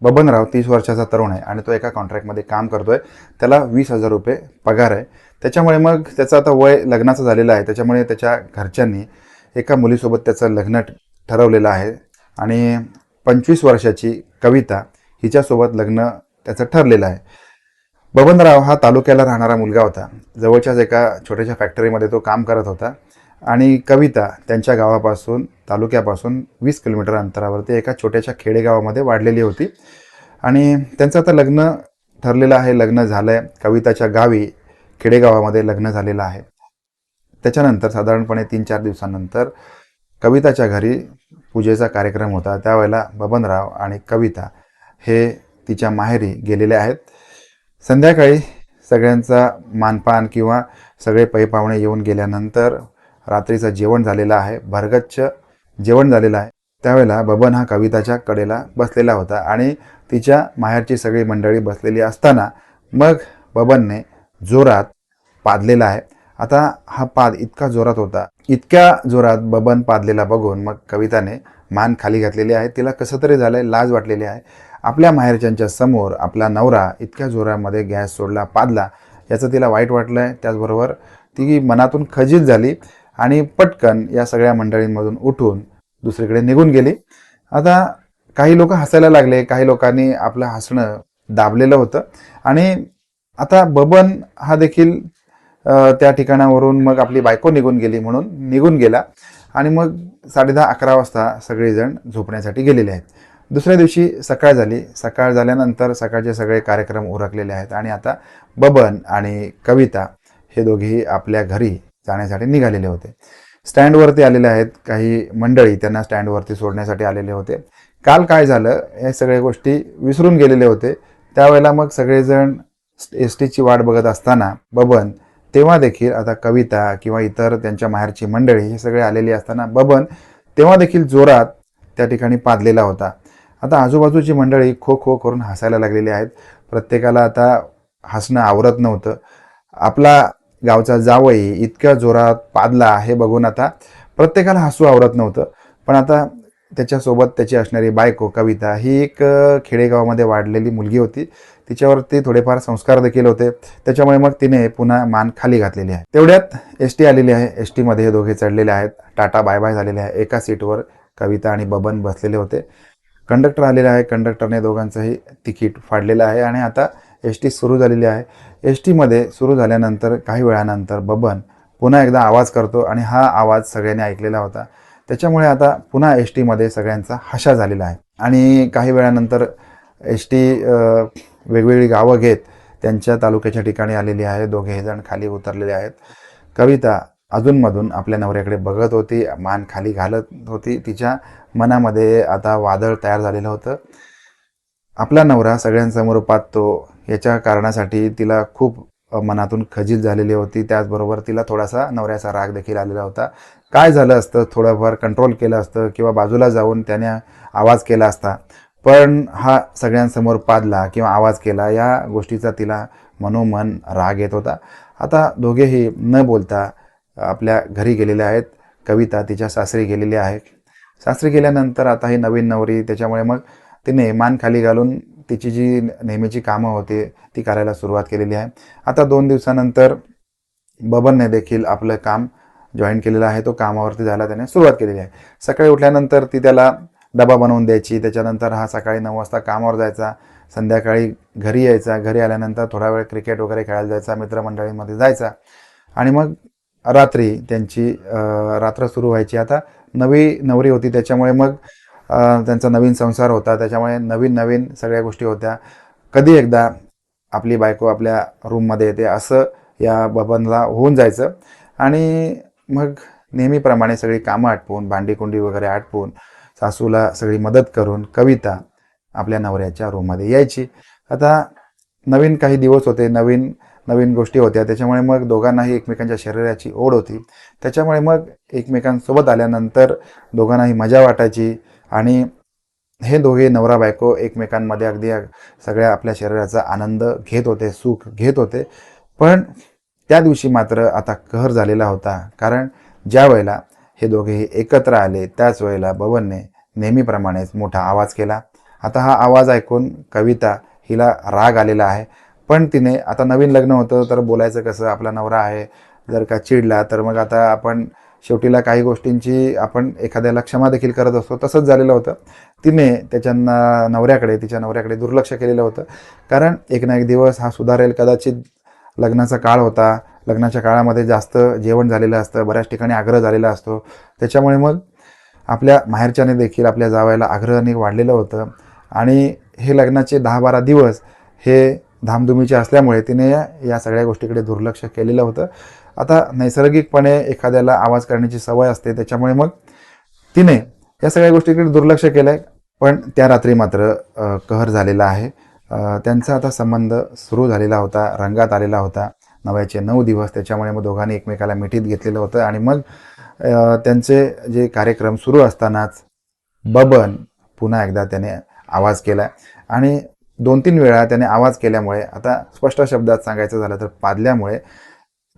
बबनराव 30 वर्षाचा तरुण आहे आणि तो एका कॉन्ट्रॅक्टमध्ये काम करतोय. त्याला 20,000 रुपये पगार आहे. त्याच्यामुळे मग त्याचं आता वय लग्नाचं झालेलं आहे. त्याच्यामुळे त्याच्या घरच्यांनी एका मुलीसोबत त्याचं लग्न ठरवलेलं आहे आणि 25 वर्षाची कविता हिच्यासोबत लग्न त्याचं ठरलेलं आहे. बबनराव हा तालुक्याला राहणारा मुलगा होता. जवळच्याच एका छोट्याशा फॅक्टरीमध्ये तो काम करत होता आणि कविता त्यांच्या गावापासून तालुक्यापासून 20 किलोमीटर अंतरावरती एका छोट्याशा खेडेगावामध्ये वाढलेली होती आणि त्यांचं आता लग्न ठरलेलं आहे. लग्न झालं आहे. कविताच्या गावी खेडेगावामध्ये लग्न झालेलं आहे. त्याच्यानंतर साधारणपणे 3-4 दिवसांनंतर कविताच्या घरी पूजेचा कार्यक्रम होता. त्यावेळेला बबनराव आणि कविता हे तिच्या माहेरी गेलेले आहेत. संध्याकाळी सगळ्यांचा मानपान किंवा सगळे पै पाहुणे येऊन गेल्यानंतर रात्रीचं जेवण झालेलं आहे. भरगच्च जेवण झालेलं आहे. त्यावेळेला बबन हा कविताच्या कडेला बसलेला होता आणि तिच्या माहेरची सगळी मंडळी बसलेली असताना मग बबनने जोरात पादलेला आहे. आता हा पाद इतका जोरात होता, इतक्या जोरात बबन पादलेला बघून मग कविताने मान खाली घातलेली आहे. तिला कसं तरी झालंय, लाज वाटलेली आहे. आपल्या माहेरच्यांच्या समोर आपला नवरा इतक्या जोरामध्ये गॅस सोडला, पादला, याचं तिला वाईट वाटलंय. त्याचबरोबर ती मनातून खजील झाली आणि पटकन या सगळ्या मंडळींमधून उठून दुसरीकडे निघून गेली. आता काही लोक हसायला लागले, काही लोकांनी आपलं हसणं दाबलेलं होतं आणि आता बबन हा देखील त्या ठिकाणावरून मग आपली बायको निघून गेली म्हणून निघून गेला आणि मग 10:30-11 वाजता सगळेजण झोपण्यासाठी गेलेले आहेत. दुसऱ्या दिवशी सकाळ झाली. सकाळ झाल्यानंतर सकाळचे सगळे कार्यक्रम उरकलेले आहेत आणि आता बबन आणि कविता हे दोघेही आपल्या घरी जाण्यासाठी निघालेले होते. स्टँडवरती आलेले आहेत. काही मंडळी त्यांना स्टँडवरती सोडण्यासाठी आलेले होते. काल काय झालं हे सगळ्या गोष्टी विसरून गेलेले होते. त्यावेळेला मग सगळेजण एसटीची वाट बघत असताना बबन तेव्हा देखील आता कविता किंवा इतर त्यांच्या माहेरची मंडळी हे सगळे आलेली असताना बबन तेव्हा देखील जोरात त्या ठिकाणी पादलेला होता. आता आजूबाजूची मंडळी खो खो करून हसायला लागलेली आहेत. प्रत्येकाला आता हसणं आवरत नव्हतं. आपला गावचा जावई इतक्या जोरात पादला हे बघून आता प्रत्येकाला हसू आवरत नव्हतं. पण आता त्याच्यासोबत त्याची असणारी बायको कविता ही एक खेडेगावामध्ये वाढलेली मुलगी होती. तिच्यावरती थोडेफार संस्कार देखील होते. त्याच्यामुळे मग तिने पुन्हा मान खाली घातलेली आहे. तेवढ्यात एसटी आलेली आहे. एसटीमध्ये हे दोघे चढलेले आहेत. टाटा बाय बाय झालेले आहे. एका सीटवर कविता आणि बबन बसलेले होते. कंडक्टर आलेला आहे. कंडक्टरने दोघांचंही तिकीट फाडलेलं आहे आणि आता एस टी सुरू झालेली आहे. एस टीमध्ये सुरू झाल्यानंतर काही वेळानंतर बबन पुन्हा एकदा आवाज करतो आणि हा आवाज सगळ्यांनी ऐकलेला होता. त्याच्यामुळे आता पुन्हा एस टीमध्ये सगळ्यांचा हशा झालेला आहे आणि काही वेळानंतर एस टी वेगवेगळी गावं घेत त्यांच्या तालुक्याच्या ठिकाणी आलेली आहे. दोघे जण खाली उतरलेले आहेत. कविता अधूनमधून आपल्या नवऱ्याकडे बघत होती, मान खाली घालत होती. तिच्या मनामध्ये आता वादळ तयार झालेलं होतं. आपला नवरा सगळ्यांसमोर पाहतो याच्या कारणासाठी तिला खूप मनातून खजील झालेली होती. त्याचबरोबर तिला थोडासा नवऱ्याचा राग देखील आलेला होता. काय झालं असतं, थोडंफार कंट्रोल केलं असतं किंवा बाजूला जाऊन त्याने आवाज केला असता, पण हा सगळ्यांसमोर पादला किंवा आवाज केला या गोष्टीचा तिला मनोमन राग येत होता. आता दोघेही न बोलता आपल्या घरी गेलेले आहेत. कविता तिच्या सासरी गेलेली आहे. सासरी गेल्यानंतर आता ही नवीन नवरी, त्याच्यामुळे मग तिने मान खाली घालून तिची जी नेहमीची कामं होती ती करायला सुरुवात केलेली आहे. आता 2 दिवसानंतर बबनने देखील आपलं काम जॉईन केलेलं आहे. तो कामावरती जायला त्याने सुरुवात केलेली आहे. सकाळी उठल्यानंतर ती त्याला डबा बनवून द्यायची. त्याच्यानंतर हा सकाळी 9 वाजता कामावर जायचा. संध्याकाळी घरी यायचा. घरी आल्यानंतर थोडा वेळ क्रिकेट वगैरे खेळायला जायचा, मित्रमंडळींमध्ये जायचा आणि मग रात्री त्यांची रात्र सुरू व्हायची. आता नवी नवरी होती त्याच्यामुळे मग त्यांचा नवीन संसार होता. त्याच्यामुळे नवीन नवीन सगळ्या गोष्टी होत्या. कधी एकदा आपली बायको आपल्या रूममध्ये येते असं या बबनला होऊन जायचं आणि मग नेहमीप्रमाणे सगळी कामं आटपून, भांडीकुंडी वगैरे आटपून, सासूला सगळी मदत करून कविता आपल्या नवऱ्याच्या रूममध्ये यायची. आता नवीन काही दिवस होते, नवीन नवीन गोष्टी होत्या. त्याच्यामुळे मग दोघांनाही एकमेकांच्या शरीराची ओढ होती. त्याच्यामुळे मग एकमेकांसोबत आल्यानंतर दोघांनाही मजा वाटायची आणि हे दोघे नवरा बायको एकमेकांमध्ये अगदी सगळ्या आपल्या शरीराचा आनंद घेत होते, सुख घेत होते. पण त्या दिवशी मात्र आता कहर झालेला होता. कारण ज्या वेळेला हे दोघेही एकत्र आले त्याच वेळेला बबनने नेहमीप्रमाणेच मोठा आवाज केला आता हा आवाज ऐकून कविता हिला राग आलेला आहे, पण तिने आता नवीन लग्न होतं तर बोलायचं कसं, आपला नवरा आहे, जर का चिडला तर मग आता आपण शेवटीला काही गोष्टींची आपण एखाद्याला क्षमा देखील करत असतो, तसंच झालेलं होतं. तिने तिच्या नवऱ्याकडे दुर्लक्ष केलेलं होतं, कारण एक ना एक दिवस हा सुधारेल. कदाचित लग्नाचा काळ होता, लग्नाच्या काळामध्ये जास्त जेवण झालेलं असतं, बऱ्याच ठिकाणी आग्रह झालेला असतो, त्याच्यामुळे मग आपल्या माहेरच्याने देखील आपल्या जावयाला आग्रहाने वाढलेलं होतं आणि हे लग्नाचे 10-12 दिवस हे धामधुमीचे असल्यामुळे तिने या सगळ्या गोष्टीकडे दुर्लक्ष केलेलं होतं. आता नैसर्गिकपणे एखाद्याला आवाज करण्याची सवय असते, त्याच्यामुळे मग तिने या सगळ्या गोष्टीकडे दुर्लक्ष केलं आहे. पण त्या रात्री मात्र कहर झालेला आहे. त्यांचा आता संबंध सुरू झालेला होता, रंगात आलेला होता. नव्याचे 9 दिवस, त्याच्यामुळे मग दोघांनी एकमेकाला मिठीत घेतलेलं होतं आणि मग त्यांचे जे कार्यक्रम सुरू असतानाच बबन पुन्हा एकदा त्याने आवाज केला आणि 2-3 वेळा त्याने आवाज केल्यामुळे, आता स्पष्ट शब्दात सांगायचं झालं तर पाजल्यामुळे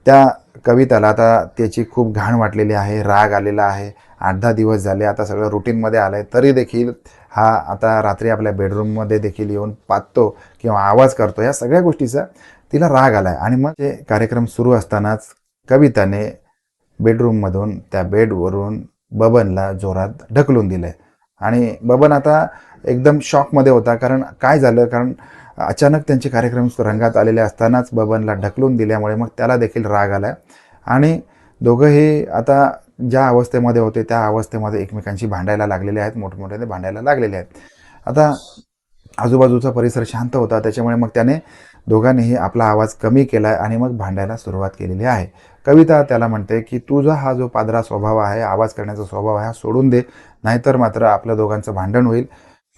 त्या कविताला आता त्याची खूप घाण वाटलेली आहे, राग आलेला आहे. 8-10 दिवस झाले, आता सगळं रुटीनमध्ये आलं आहे, तरी देखील हा आता रात्री आपल्या बेडरूममध्ये देखील येऊन पाहतो किंवा आवाज करतो. या सगळ्या गोष्टीचा तिला राग आला आहे आणि मग ते कार्यक्रम सुरू असतानाच कविताने बेडरूममधून त्या बेडवरून बबनला जोरात ढकलून दिलं आहे आणि बबन आता एकदम शॉकमध्ये होता. कारण काय झालं, कारण अचानक त्यांचे कार्यक्रम रंगात आलेले असतानाच बबनला ढकलून दिल्यामुळे मग त्याला देखील राग आला आणि दोघंही आता ज्या अवस्थेमध्ये होते त्या अवस्थेमध्ये एकमेकांशी भांडायला लागलेले आहेत, मोठमोठ्याने भांडायला लागलेले आहेत. आता आजूबाजूचा परिसर शांत होता, त्याच्यामुळे मग त्याने दोघांनीही आपला आवाज कमी केला आणि मग भांडायला सुरुवात केलेली आहे. कविता त्याला म्हणते की तुझा हा जो पादरा स्वभाव आहे, आवाज करण्याचा स्वभाव आहे, हा सोडून दे, नाहीतर मात्र आपल्या दोघांचं भांडण होईल.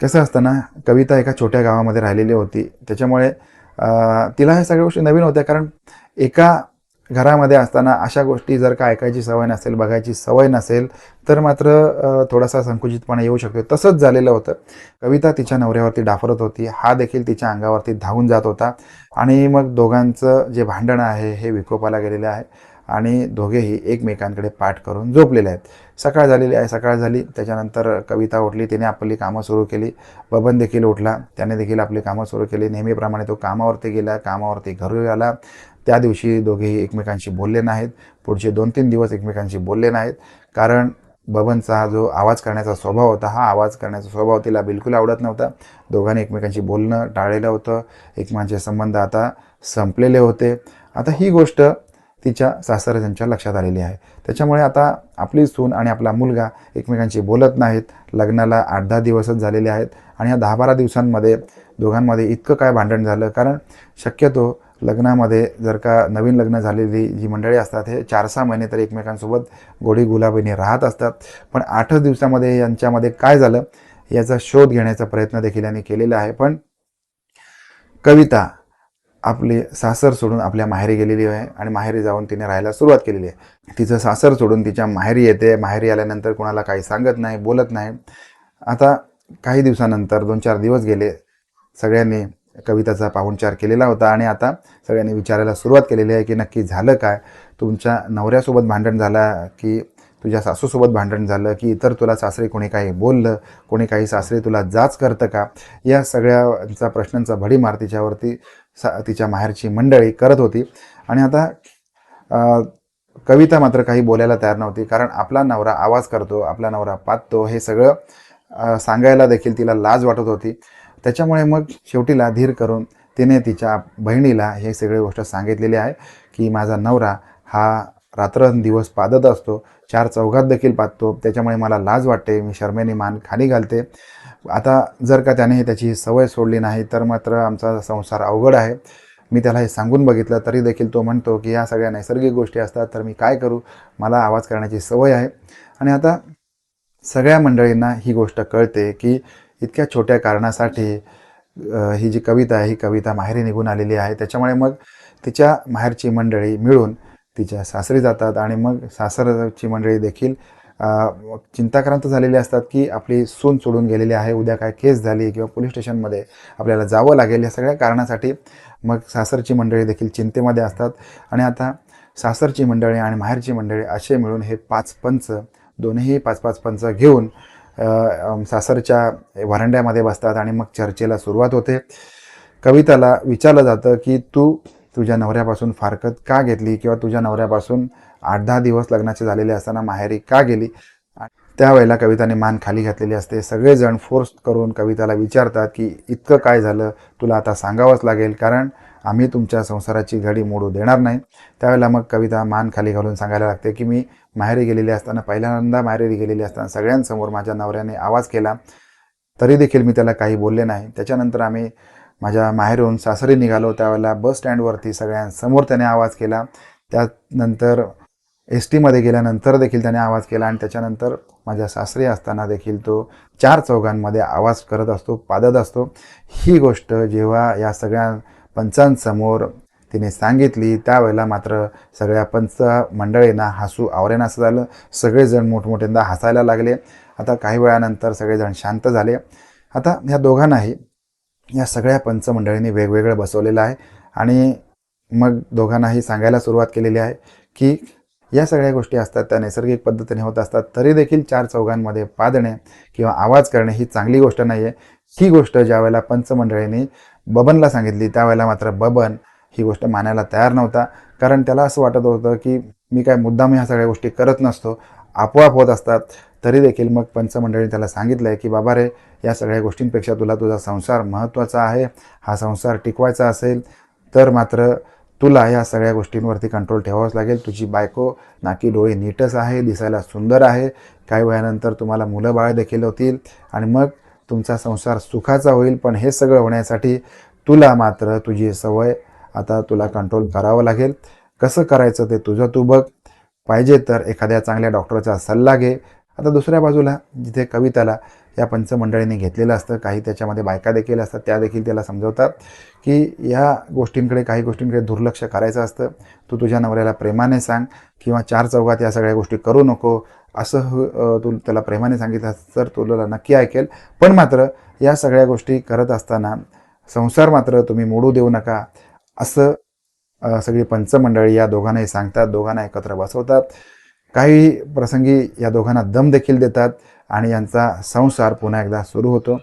कसं असतं ना, कविता एका छोट्या गावामध्ये राहिलेली होती, त्याच्यामुळे तिला ह्या सगळ्या गोष्टी नवीन होत्या. कारण एका घरामध्ये असताना अशा गोष्टी जर का ऐकायची सवय नसेल, बघायची सवय नसेल, तर मात्र थोडासा संकुचितपणा येऊ शकतो. तसंच झालेलं होतं. कविता तिच्या नवऱ्यावरती डाफरत होती, हा देखील तिच्या अंगावरती धावून जात होता आणि मग दोघांचं जे भांडण आहे हे विकोपाला गेलेलं आहे आणि दोघेही एकमेकांकडे पाठ करून झोपलेले आहेत. सकाळ झालेली आहे, सकाळ झाली, त्याच्यानंतर कविता उठली, तिने आपली कामं सुरू केली. बबन देखील उठला, त्याने देखील आपली कामं सुरू केली. नेहमीप्रमाणे तो कामावरती गेला, कामावरती घरी आला. त्या दिवशी दोघेही एकमेकांशी बोलले नाहीत, पुढचे 2-3 दिवस एकमेकांशी बोलले नाहीत. कारण बबनचा हा जो आवाज करण्याचा स्वभाव होता, हा आवाज करण्याचा स्वभाव तिला बिलकुल आवडत नव्हता. दोघांनी एकमेकांशी बोलणं टाळलेलं होतं, एकमेकांचे संबंध आता संपलेले होते. आता ही गोष्ट तिच्या सासरच्यांच्या लक्षात आलेली आहे. त्याच्यामुळे आता आपली सून आणि आपला मुलगा एकमेकांशी बोलत नाहीत. लग्नाला 8-10 दिवसच झालेले आहेत आणि या 10-12 दिवसांमध्ये दोघांमध्ये इतकं काय भांडण झालं. कारण शक्यतो लग्नामध्ये जर का नवीन लग्न झालेली जी मंडळी असतात, हे 4-6 महिने तरी एकमेकांसोबत गोडी गुलाबीने राहत असतात. पण 8 दिवसामध्ये यांच्यामध्ये काय झालं याचा शोध घेण्याचा प्रयत्न देखील यांनी केलेला आहे. पण कविता आपले सासर सोडून आपल्या माहेरी गेलेली आहे आणि माहेरी जाऊन तिने राहायला सुरुवात केलेली आहे. तिचं सासर सोडून तिच्या माहेरी येते. माहेरी आल्यानंतर कोणाला काही सांगत नाही, बोलत नाही. आता काही दिवसानंतर 2-4 दिवस गेले, सगळ्यांनी कविताचा पाहुणचार केलेला होता आणि आता सगळ्यांनी विचारायला सुरुवात केलेली आहे की नक्की झालं काय, तुमच्या नवऱ्यासोबत भांडण झालं की तुझ्या सासूसोबत भांडण झालं की इतर तुला सासरी कोणी काही बोललं, कोणी काही सासरी तुला जाच करतं का. या सगळ्यांचा प्रश्नांचा भडीमार तिच्यावरती तिच्या माहेरची मंडळी करत होती आणि आता कविता मात्र काही बोलायला तयार नव्हती. कारण आपला नवरा आवाज करतो, आपला नवरा पाहतो, हे सगळं सांगायला देखील तिला लाज वाटत होती. त्याच्यामुळे मग शेवटीला धीर करून तिने तिच्या बहिणीला हे सगळे गोष्ट सांगितलेली आहे की माझा नवरा हा रात्रंदिवस पादत असतो, 4 चौघात देखील पाहतो, त्याच्यामुळे मला लाज वाटते, मी शरमेने मान खाली घालते. आता जर का त्याने त्याची सवय सोडली नाही तर मात्र आमचा संसार अवघड आहे. मी त्याला हे सांगून बघितलं तरी देखील तो म्हणतो की ह्या सगळ्या नैसर्गिक गोष्टी असतात, तर मी काय करू, मला आवाज करण्याची सवय आहे. आणि आता सगळ्या मंडळींना ही गोष्ट कळते की इतक्या छोट्या कारणासाठी ही जी कविता आहे, ही कविता माहेरी निघून आलेली आहे. त्याच्यामुळे मग तिच्या माहेरची मंडळी मिळून तिच्या सासरी जातात आणि मग सासरची मंडळी देखील चिंताक्रांत झालेली असतात की आपली सून सोडून गेलेली आहे, उद्या काय केस झाली किंवा पोलीस स्टेशनमध्ये आपल्याला जावं लागेल. या सगळ्या कारणासाठी मग सासरची मंडळी देखील चिंतेमध्ये असतात आणि आता सासरची मंडळी आणि माहेरची मंडळी असे मिळून हे 5 पंच, दोन्ही 5-5 पंच घेऊन सासरच्या व्हरांड्यामध्ये बसतात आणि मग चर्चेला सुरुवात होते. कविताला विचारलं जातं की तू तुझ्या नवऱ्यापासून फारकत का घेतली किंवा तुझ्या नवऱ्यापासून 8-10 दिवस लग्नाचे झालेले असताना माहेरी का गेली. त्यावेळेला कविताने मान खाली घातलेली असते. सगळेजण फोर्स करून कविताला विचारतात की इतकं काय झालं, तुला आता सांगावंच लागेल, कारण आम्ही तुमच्या संसाराची घडी मोडू देणार नाही. त्यावेळेला मग कविता मान खाली घालून सांगायला लागते की मी माहेरी गेलेली असताना, पहिल्यांदा माहेरी गेलेली असताना सगळ्यांसमोर माझ्या नवऱ्याने आवाज केला, तरी देखील मी त्याला काही बोलले नाही. त्याच्यानंतर आम्ही माझ्या माहेरून सासरी निघालो, त्यावेळेला बस स्टँडवरती सगळ्यांसमोर त्याने आवाज केला. त्यानंतर एस टीमध्ये गेल्यानंतर देखील त्याने आवाज केला आणि त्याच्यानंतर माझ्या सासरी असताना देखील तो 4 चौघांमध्ये आवाज करत असतो, पादत असतो. ही गोष्ट जेव्हा या सगळ्या पंचांसमोर तिने सांगितली, त्यावेळेला मात्र सगळ्या पंच मंडळींना हसू आवरेनासं झालं. सगळेजण मोठमोठ्यांदा हसायला लागले. आता काही वेळानंतर सगळेजण शांत झाले. आता ह्या दोघांनाही या सगळ्या पंचमंडळींनी वेगवेगळं बसवलेलं आहे आणि मग दोघांनाही सांगायला सुरुवात केलेली आहे की या सगळ्या गोष्टी असतात त्या नैसर्गिक पद्धतीने होत असतात, तरी देखील 4 चौघांमध्ये पादणे किंवा आवाज करणे ही चांगली गोष्ट नाही आहे. ही गोष्ट ज्यावेळेला पंचमंडळींनी बबनला सांगितली, त्यावेळेला मात्र बबन ही गोष्ट मानायला तयार नव्हता, कारण त्याला असं वाटत होतं की मी काय मुद्दाम ह्या सगळ्या गोष्टी करत नसतो, आपोआप होत असतात. तरी देखील मग पंचमंडळीने त्याला सांगितलं आहे की बाबा रे, या सगळ्या गोष्टींपेक्षा तुला तुझा संसार महत्त्वाचा आहे. हा संसार टिकवायचा असेल तर मात्र तुला या सगळ्या गोष्टींवरती कंट्रोल ठेवावाच लागेल. तुझी बायको नाकी डोळे नीटच आहे, दिसायला सुंदर आहे, काही वेळानंतर तुम्हाला मुलं बाळ देखील होतील आणि मग तुमचा संसार सुखाचा होईल. पण हे सगळं होण्यासाठी तुला मात्र तुझी सवय आता तुला कंट्रोल करावं लागेल. कसं करायचं ते तुझं तू बघ, पाहिजे तर एखाद्या चांगल्या डॉक्टरचा सल्ला घे. आता दुसऱ्या बाजूला जिथे कविताला या पंचमंडळींनी घेतलेलं असतं, काही त्याच्यामध्ये बायका देखील असतात, त्या देखील त्याला समजवतात की या गोष्टींकडे, काही गोष्टींकडे दुर्लक्ष करायचं असतं. तू तुझ्या नवऱ्याला प्रेमाने सांग किंवा 4 चौघात या सगळ्या गोष्टी करू नको, असं तू त्याला प्रेमाने सांगितलं तर तुला नक्की ऐकेल. पण मात्र या सगळ्या गोष्टी करत असताना संसार मात्र तुम्ही मोडू देऊ नका, असं सगळी पंचमंडळी या दोघांनाही सांगतात, दोघांना एकत्र बसवतात. काही प्रसंगी या दोघांना दम देखील देतात आणि यांचा संसार पुन्हा एकदा सुरू होतो.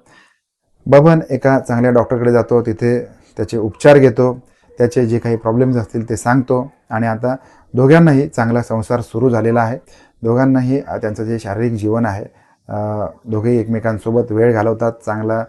बबन एका चांगल्या डॉक्टरकडे जातो, तिथे त्याचे उपचार घेतो, त्याचे जे काही प्रॉब्लेम्स असतील ते सांगतो आणि आता दोघांनाही चांगला संसार सुरू झालेला आहे. दोघांनाही त्यांचं जे शारीरिक जीवन आहे, दोघेही एकमेकांसोबत वेळ घालवतात चांगला.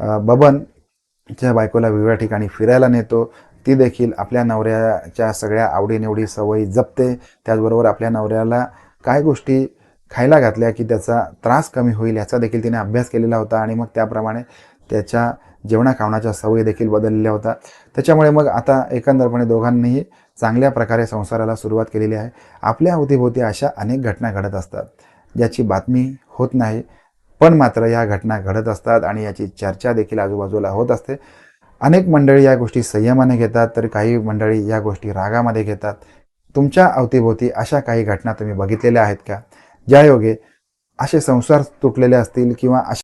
बबनच्या बायकोला वेगवेगळ्या ठिकाणी फिरायला नेतो, ती देखील आपल्या नवऱ्याच्या सगळ्या आवडीनिवडी सवयी जपते. त्याचबरोबर आपल्या नवऱ्याला काय गोष्टी खायला घातल्या की त्याचा त्रास कमी होईल याचा देखील तिने अभ्यास केलेला होता आणि मग त्याप्रमाणे त्याच्या जेवणा खावण्याच्या सवयी देखील बदललेल्या होत्या. त्याच्यामुळे मग आता एकंदरपणे दोघांनीही चांगल्या प्रकारे संसाराला सुरुवात केलेली आहे. आपल्या अवतीभोवती अशा अनेक घटना घडत असतात ज्याची बातमी होत नाही, पण मात्र या घटना घडत असतात आणि याची चर्चा देखील आजूबाजूला होत असते. अनेक मंडळी या गोष्टी संयमाने घेतात, तर काही मंडळी या गोष्टी रागामध्ये घेतात. तुमच्या अवतीभोवती अशा काही घटना तुम्ही बघितलेल्या आहेत का, ज्यायोगे असे संसार तुटलेले असतील किंवा